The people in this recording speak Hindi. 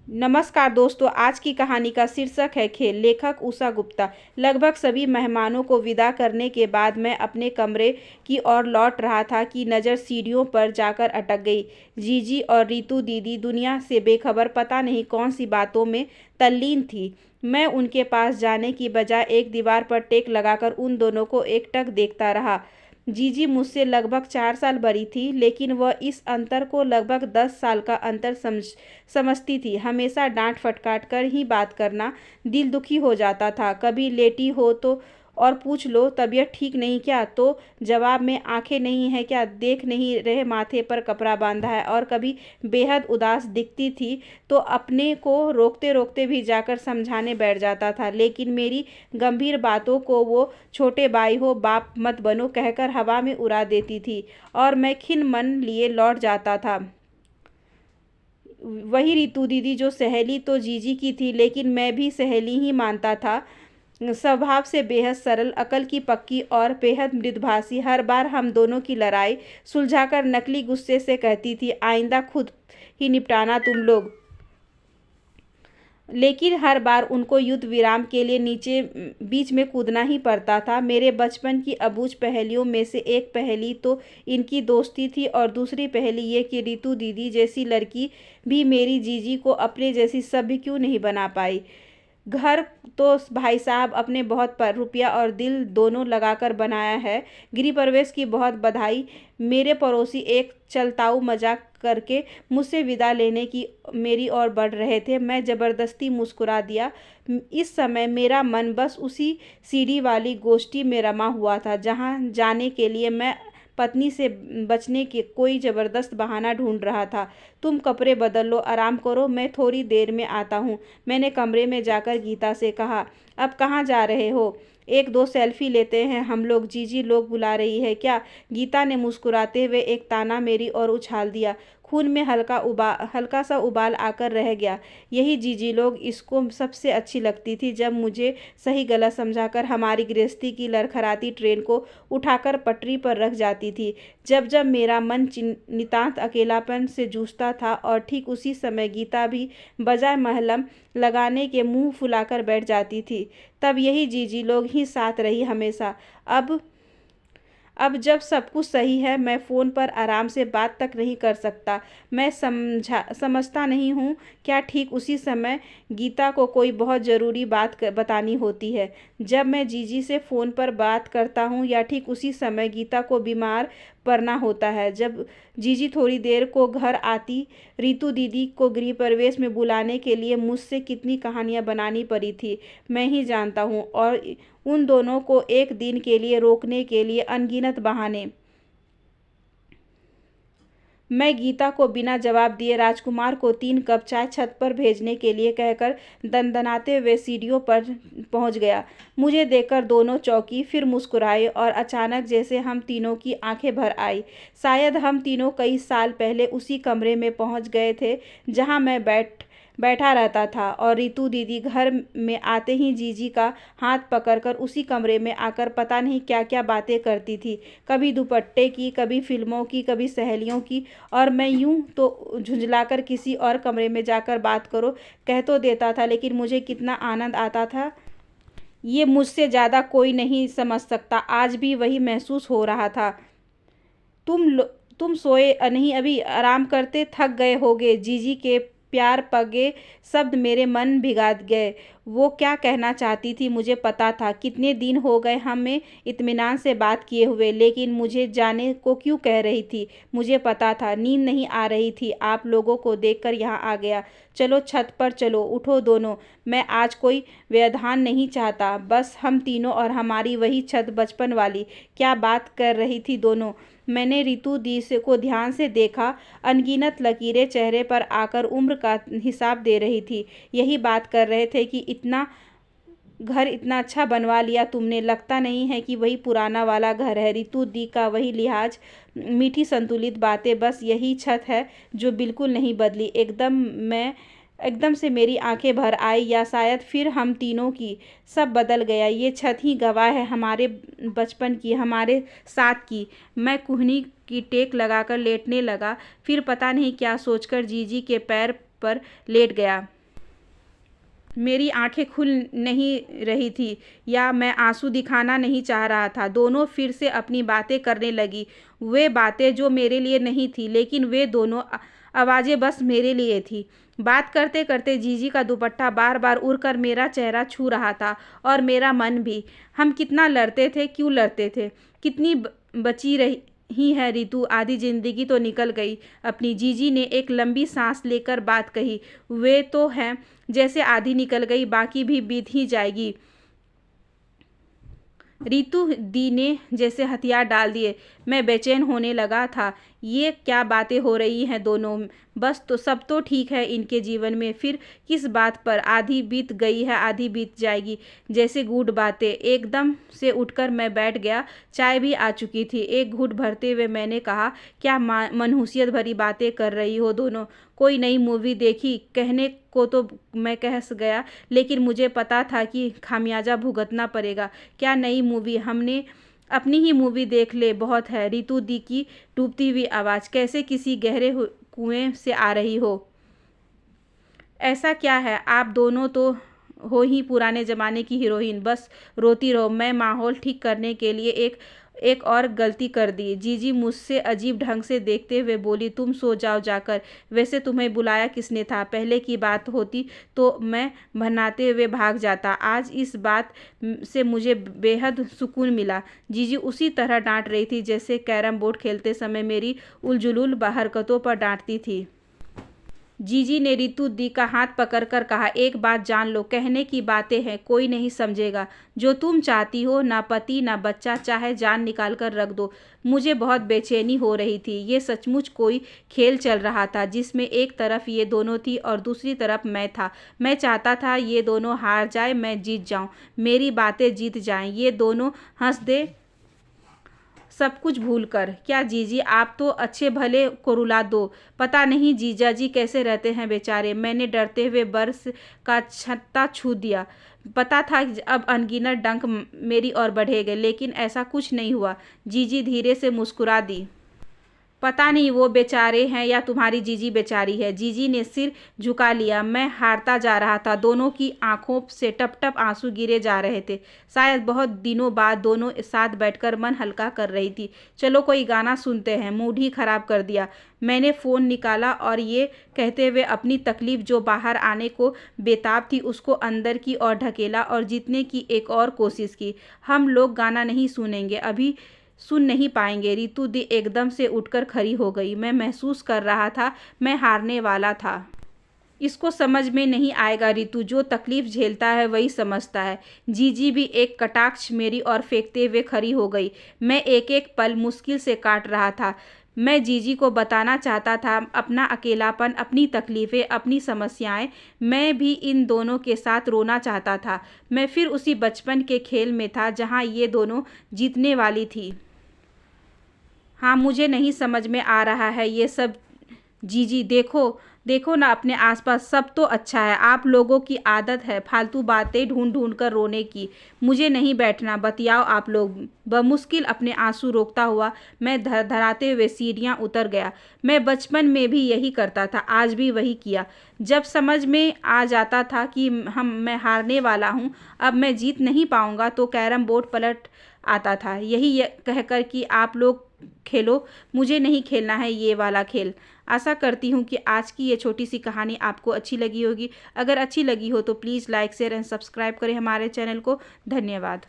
नमस्कार दोस्तों, आज की कहानी का शीर्षक है खेल। लेखक उषा गुप्ता। लगभग सभी मेहमानों को विदा करने के बाद मैं अपने कमरे की ओर लौट रहा था कि नज़र सीढ़ियों पर जाकर अटक गई। जीजी और रीतू दीदी दुनिया से बेखबर पता नहीं कौन सी बातों में तल्लीन थी। मैं उनके पास जाने की बजाय एक दीवार पर टेक लगाकर उन दोनों को एकटक देखता रहा। जीजी मुझसे लगभग 4 साल बड़ी थी, लेकिन वह इस अंतर को लगभग 10 साल का अंतर समझती थी। हमेशा डांट फटकार कर ही बात करना, दिल दुखी हो जाता था। कभी लेटी हो तो और पूछ लो तबीयत ठीक नहीं क्या, तो जवाब में आंखें नहीं है क्या, देख नहीं रहे माथे पर कपड़ा बांधा है। और कभी बेहद उदास दिखती थी तो अपने को रोकते रोकते भी जाकर समझाने बैठ जाता था, लेकिन मेरी गंभीर बातों को वो छोटे भाई हो बाप मत बनो कहकर हवा में उड़ा देती थी और मैं खिन्न मन लिए लौट जाता था। वही रीतू दीदी जो सहेली तो जीजी की थी, लेकिन मैं भी सहेली ही मानता था। स्वभाव से बेहद सरल, अकल की पक्की और बेहद मृदुभाषी। हर बार हम दोनों की लड़ाई सुलझाकर नकली गुस्से से कहती थी, आइंदा खुद ही निपटाना तुम लोग। लेकिन हर बार उनको युद्ध विराम के लिए नीचे बीच में कूदना ही पड़ता था। मेरे बचपन की अबूझ पहेलियों में से एक पहेली तो इनकी दोस्ती थी और दूसरी पहेली ये कि रीतू दीदी जैसी लड़की भी मेरी जीजी को अपने जैसी सभ्य क्यों नहीं बना पाई। घर तो भाई साहब अपने बहुत पर रुपया और दिल दोनों लगाकर बनाया है। गृह प्रवेश की बहुत बधाई। मेरे पड़ोसी एक चलताऊ मजाक करके मुझसे विदा लेने की मेरी ओर बढ़ रहे थे। मैं ज़बरदस्ती मुस्कुरा दिया। इस समय मेरा मन बस उसी सीढ़ी वाली गोष्ठी में रमा हुआ था जहाँ जाने के लिए मैं पत्नी से बचने के कोई ज़बरदस्त बहाना ढूंढ रहा था। तुम कपड़े बदल लो, आराम करो, मैं थोड़ी देर में आता हूँ, मैंने कमरे में जाकर गीता से कहा। अब कहाँ जा रहे हो? एक दो सेल्फी लेते हैं हम लोग, जीजी लोग बुला रही है क्या? गीता ने मुस्कुराते हुए एक ताना मेरी ओर उछाल दिया। खून में हल्का सा उबाल आकर रह गया। यही जीजी लोग, इसको सबसे अच्छी लगती थी जब मुझे सही गलत समझाकर हमारी गृहस्थी की लड़खड़ाती ट्रेन को उठाकर पटरी पर रख जाती थी। जब जब मेरा मन नितांत अकेलापन से जूझता था, और ठीक उसी समय गीता भी बजाय महलम लगाने के मुंह फुलाकर बैठ जाती थी, तब यही जीजी लोग ही साथ रही हमेशा। अब जब सब कुछ सही है, मैं फ़ोन पर आराम से बात तक नहीं कर सकता। मैं समझता नहीं हूँ क्या ठीक उसी समय गीता को कोई बहुत ज़रूरी बात बतानी होती है। जब मैं जीजी से फ़ोन पर बात करता हूँ, या ठीक उसी समय गीता को बीमार पड़ना होता है। जब जीजी थोड़ी देर को घर आती, रीतू दीदी को गृह प्रवेश में बुलाने के लिए मुझसे कितनी कहानियाँ बनानी पड़ी थी मैं ही जानता हूँ, और उन दोनों को एक दिन के लिए रोकने के लिए अनगिनत बहाने। मैं गीता को बिना जवाब दिए राजकुमार को 3 कप चाय छत पर भेजने के लिए कहकर दनदनाते हुए सीढ़ियों पर पहुंच गया। मुझे देखकर दोनों चौंकी, फिर मुस्कुराए, और अचानक जैसे हम तीनों की आंखें भर आई। शायद हम तीनों कई साल पहले उसी कमरे में पहुंच गए थे जहां मैं बैठा रहता था, और रीतू दीदी घर में आते ही जीजी का हाथ पकड़कर उसी कमरे में आकर पता नहीं क्या क्या बातें करती थी। कभी दुपट्टे की, कभी फिल्मों की, कभी सहेलियों की, और मैं यूं तो झुंझलाकर किसी और कमरे में जाकर बात करो कह तो देता था, लेकिन मुझे कितना आनंद आता था ये मुझसे ज़्यादा कोई नहीं समझ सकता। आज भी वही महसूस हो रहा था। तुम सोए नहीं अभी? आराम करते थक गए होगे। जीजी के प्यार पगे शब्द मेरे मन भिगा गए। वो क्या कहना चाहती थी मुझे पता था। कितने दिन हो गए हमें इत्मीनान से बात किए हुए, लेकिन मुझे जाने को क्यों कह रही थी मुझे पता था। नींद नहीं आ रही थी, आप लोगों को देखकर यहाँ आ गया। चलो छत पर चलो, उठो दोनों। मैं आज कोई व्यवधान नहीं चाहता, बस हम तीनों और हमारी वही छत बचपन वाली। क्या बात कर रही थी दोनों? मैंने रीतू दी को ध्यान से देखा। अनगिनत लकीरें चेहरे पर आकर उम्र का हिसाब दे रही थी। यही बात कर रहे थे कि इतना घर इतना अच्छा बनवा लिया तुमने, लगता नहीं है कि वही पुराना वाला घर है। रीतू दी का वही लिहाज, मीठी संतुलित बातें, बस यही छत है जो बिल्कुल नहीं बदली। एकदम से मेरी आंखें भर आई, या शायद फिर हम तीनों की। सब बदल गया, ये छत ही गवाह है हमारे बचपन की, हमारे साथ की। मैं कुहनी की टेक लगाकर लेटने लगा, फिर पता नहीं क्या सोचकर जीजी के पैर पर लेट गया। मेरी आंखें खुल नहीं रही थी या मैं आंसू दिखाना नहीं चाह रहा था। दोनों फिर से अपनी बातें करने लगी, वे बातें जो मेरे लिए नहीं थी, लेकिन वे दोनों आवाज़ें बस मेरे लिए थी। बात करते करते जीजी का दुपट्टा बार बार उड़कर मेरा चेहरा छू रहा था और मेरा मन भी। हम कितना लड़ते थे, क्यों लड़ते थे, कितनी बची रही ही है ऋतु, आधी जिंदगी तो निकल गई अपनी। जीजी ने एक लंबी सांस लेकर बात कही, वे तो हैं जैसे आधी निकल गई, बाकी भी बीत ही जाएगी। ऋतु दी ने जैसे हथियार डाल दिए। मैं बेचैन होने लगा था। ये क्या बातें हो रही हैं दोनों, बस तो सब तो ठीक है इनके जीवन में, फिर किस बात पर, आधी बीत गई है आधी बीत जाएगी जैसे गूढ़ बातें। एकदम से उठकर मैं बैठ गया। चाय भी आ चुकी थी। एक घूंट भरते हुए मैंने कहा, क्या मनहूसियत भरी बातें कर रही हो दोनों, कोई नई मूवी देखी? कहने को तो मैं कह गया, लेकिन मुझे पता था कि खामियाजा भुगतना पड़ेगा। क्या नई मूवी? हमने अपनी ही मूवी देख ले, बहुत है। ऋतु दी की डूबती हुई आवाज़ कैसे किसी गहरे कुएं से आ रही हो। ऐसा क्या है, आप दोनों तो हो ही पुराने ज़माने की हीरोइन, बस रोती रहो। मैं माहौल ठीक करने के लिए एक और गलती कर दी। जीजी मुझसे अजीब ढंग से देखते हुए बोली, तुम सो जाओ जाकर। वैसे तुम्हें बुलाया किसने था? पहले की बात होती तो मैं भन्नाते हुए भाग जाता। आज इस बात से मुझे बेहद सुकून मिला। जीजी उसी तरह डांट रही थी जैसे कैरम बोर्ड खेलते समय मेरी उलझुल हरकतों पर डांटती थी। जीजी ने ऋतु दी का हाथ पकड़कर कहा, एक बात जान लो, कहने की बातें हैं, कोई नहीं समझेगा। जो तुम चाहती हो, ना पति ना बच्चा, चाहे जान निकाल कर रख दो। मुझे बहुत बेचैनी हो रही थी। ये सचमुच कोई खेल चल रहा था जिसमें एक तरफ ये दोनों थी और दूसरी तरफ मैं था। मैं चाहता था ये दोनों हार जाए, मैं जीत जाऊं, मेरी बातें जीत जाएं, ये दोनों हंस दे सब कुछ भूलकर। क्या जीजी, आप तो अच्छे भले को रुला दो। पता नहीं जीजा जी कैसे रहते हैं बेचारे। मैंने डरते हुए बर्स का छत्ता छू दिया। पता था कि अब अनगिनत डंक मेरी ओर बढ़ेंगे, लेकिन ऐसा कुछ नहीं हुआ। जीजी धीरे से मुस्कुरा दी। पता नहीं वो बेचारे हैं या तुम्हारी जीजी बेचारी है। जीजी ने सिर झुका लिया। मैं हारता जा रहा था। दोनों की आंखों से टप टप आंसू गिरे जा रहे थे। शायद बहुत दिनों बाद दोनों साथ बैठकर मन हल्का कर रही थी। चलो कोई गाना सुनते हैं। मूड ही खराब कर दिया। मैंने फ़ोन निकाला और ये कहते हुए अपनी तकलीफ़ जो बाहर आने को बेताब थी उसको अंदर की ओर ढकेला और जीतने की एक और कोशिश की। हम लोग गाना नहीं सुनेंगे, अभी सुन नहीं पाएंगे। ऋतु दी एकदम से उठकर खड़ी हो गई। मैं महसूस कर रहा था मैं हारने वाला था। इसको समझ में नहीं आएगा ऋतु, जो तकलीफ झेलता है वही समझता है। जीजी भी एक कटाक्ष मेरी ओर फेंकते हुए खड़ी हो गई। मैं एक एक पल मुश्किल से काट रहा था। मैं जीजी को बताना चाहता था अपना अकेलापन, अपनी तकलीफ़ें, अपनी समस्याएं। मैं भी इन दोनों के साथ रोना चाहता था। मैं फिर उसी बचपन के खेल में था जहां ये दोनों जीतने वाली थी। हाँ, मुझे नहीं समझ में आ रहा है ये सब। जीजी देखो देखो ना अपने आसपास, सब तो अच्छा है। आप लोगों की आदत है फालतू बातें ढूंढ ढूंढ कर रोने की। मुझे नहीं बैठना, बतियाओ आप लोग। बमुश्किल अपने आंसू रोकता हुआ मैं धराते हुए सीढ़ियाँ उतर गया। मैं बचपन में भी यही करता था, आज भी वही किया। जब समझ में आ जाता था कि मैं हारने वाला हूँ, अब मैं जीत नहीं पाऊँगा, तो कैरम बोर्ड पलट आता था, यही कहकर कि आप लोग खेलो, मुझे नहीं खेलना है ये वाला खेल। आशा करती हूँ कि आज की ये छोटी सी कहानी आपको अच्छी लगी होगी। अगर अच्छी लगी हो तो please like share and subscribe करें हमारे चैनल को। धन्यवाद।